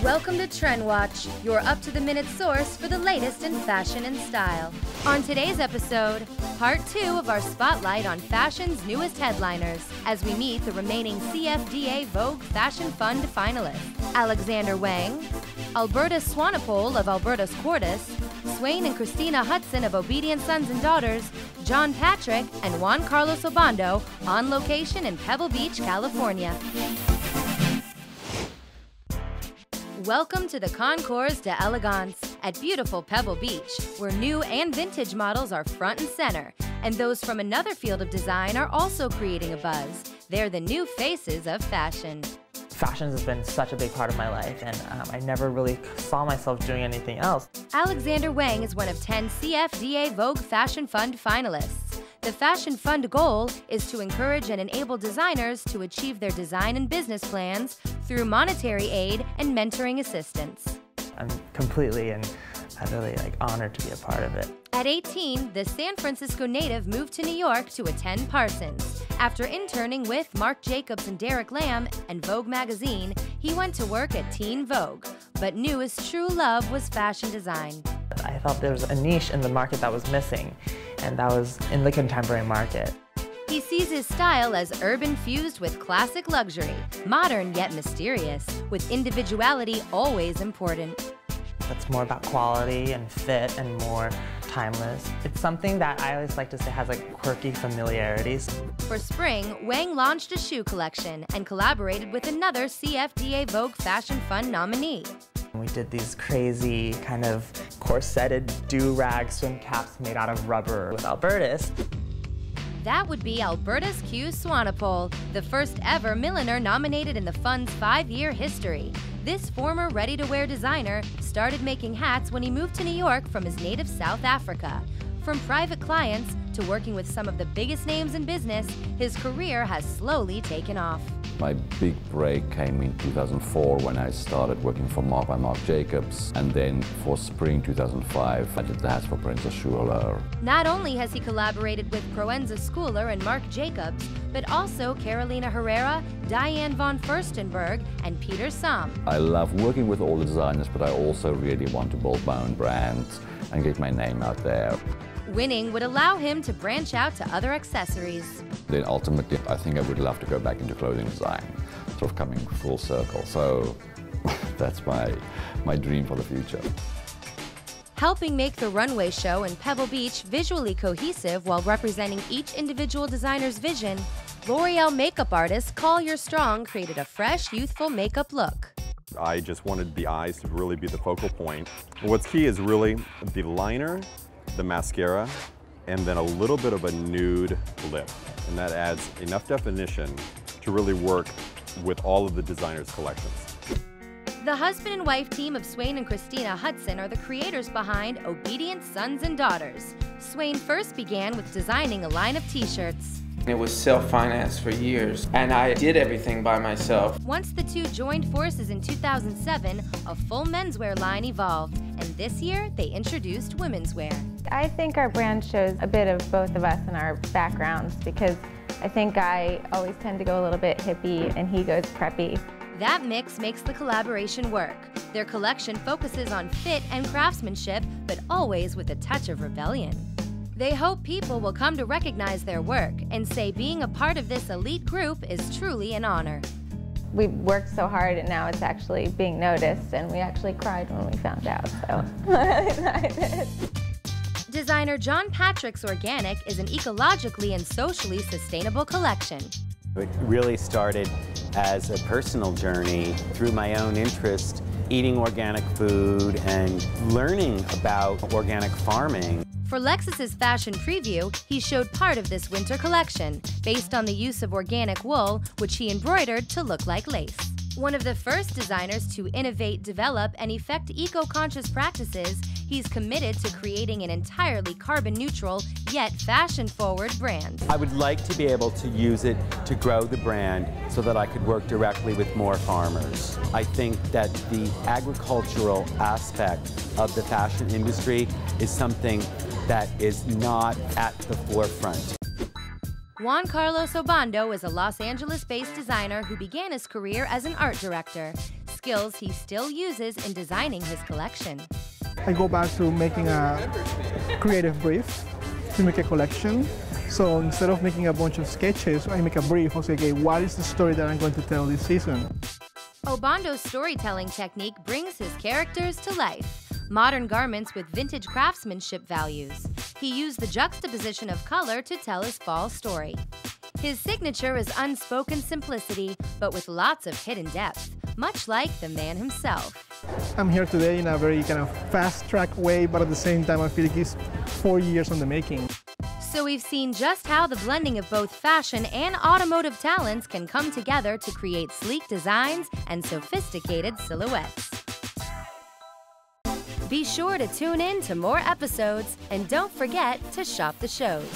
Welcome to Trend Watch, your up-to-the-minute source for the latest in fashion and style. On today's episode, part 2 of our spotlight on fashion's newest headliners, as we meet the remaining CFDA VOGUE Fashion Fund finalists: Alexander Wang, Alberta Swanepoel of Alberta's Quartus, Swain and Christina Hudson of Obedient Sons and Daughters, John Patrick, and Juan Carlos Obando on location in Pebble Beach, California. Welcome to the Concours d'Elegance at beautiful Pebble Beach, where new and vintage models are front and center, and those from another field of design are also creating a buzz. They're the new faces of fashion. Fashion has been such a big part of my life, and I never really saw myself doing anything else. Alexander Wang is one of 10 CFDA VOGUE Fashion Fund finalists. The Fashion Fund goal is to encourage and enable designers to achieve their design and business plans through monetary aid and mentoring assistance. I'm completely and really honored to be a part of it. At 18, the San Francisco native moved to New York to attend Parsons. After interning with Marc Jacobs and Derek Lam and Vogue magazine, he went to work at Teen Vogue, but knew his true love was fashion design. I thought there was a niche in the market that was missing, and that was in the contemporary market. He sees his style as urban fused with classic luxury, modern yet mysterious, with individuality always important. It's more about quality and fit and more timeless. It's something that I always like to say has quirky familiarities. For spring, Wang launched a shoe collection and collaborated with another CFDA VOGUE Fashion Fund nominee. We did these crazy kind of corseted do-rag swim caps made out of rubber with Alberta's. That would be Alberta's Q Swanepoel, the first ever milliner nominated in the Fund's 5-year history. This former ready-to-wear designer started making hats when he moved to New York from his native South Africa. From private clients to working with some of the biggest names in business, his career has slowly taken off. My big break came in 2004 when I started working for Marc by Marc Jacobs, and then for spring 2005 I did the hats for Proenza Schuler. Not only has he collaborated with Proenza Schuler and Marc Jacobs, but also Carolina Herrera, Diane von Furstenberg, and Peter Sam. I love working with all the designers, but I also really want to build my own brand and get my name out there. Winning would allow him to branch out to other accessories. Then ultimately, I think I would love to go back into clothing design, sort of coming full circle. So that's my dream for the future. Helping make the runway show in Pebble Beach visually cohesive while representing each individual designer's vision, L'Oreal makeup artist Collier Strong created a fresh, youthful makeup look. I just wanted the eyes to really be the focal point. What's key is really the liner, the mascara, and then a little bit of a nude lip. And that adds enough definition to really work with all of the designers' collections. The husband and wife team of Swain and Christina Hudson are the creators behind Obedient Sons and Daughters. Swain first began with designing a line of t-shirts. It was self-financed for years, and I did everything by myself. Once the two joined forces in 2007, a full menswear line evolved, and this year they introduced women's wear. I think our brand shows a bit of both of us and our backgrounds, because I think I always tend to go a little bit hippie and he goes preppy. That mix makes the collaboration work. Their collection focuses on fit and craftsmanship, but always with a touch of rebellion. They hope people will come to recognize their work and say being a part of this elite group is truly an honor. We worked so hard and now it's actually being noticed, and we actually cried when we found out, so I'm excited. Designer John Patrick's Organic is an ecologically and socially sustainable collection. It really started as a personal journey through my own interest, eating organic food and learning about organic farming. For Lexus's fashion preview, he showed part of this winter collection, based on the use of organic wool, which he embroidered to look like lace. One of the first designers to innovate, develop, and effect eco-conscious practices, he's committed to creating an entirely carbon-neutral, yet fashion-forward brand. I would like to be able to use it to grow the brand so that I could work directly with more farmers. I think that the agricultural aspect of the fashion industry is something that is not at the forefront. Juan Carlos Obando is a Los Angeles-based designer who began his career as an art director. skills he still uses in designing his collection. I go back to making a creative brief to make a collection. So instead of making a bunch of sketches, I make a brief. I say, okay, what is the story that I'm going to tell this season? Obondo's storytelling technique brings his characters to life. Modern garments with vintage craftsmanship values. He used the juxtaposition of color to tell his fall story. His signature is unspoken simplicity, but with lots of hidden depth, much like the man himself. I'm here today in a very kind of fast-track way, but at the same time I feel like it's 4 years on the making. So we've seen just how the blending of both fashion and automotive talents can come together to create sleek designs and sophisticated silhouettes. Be sure to tune in to more episodes and don't forget to shop the shows.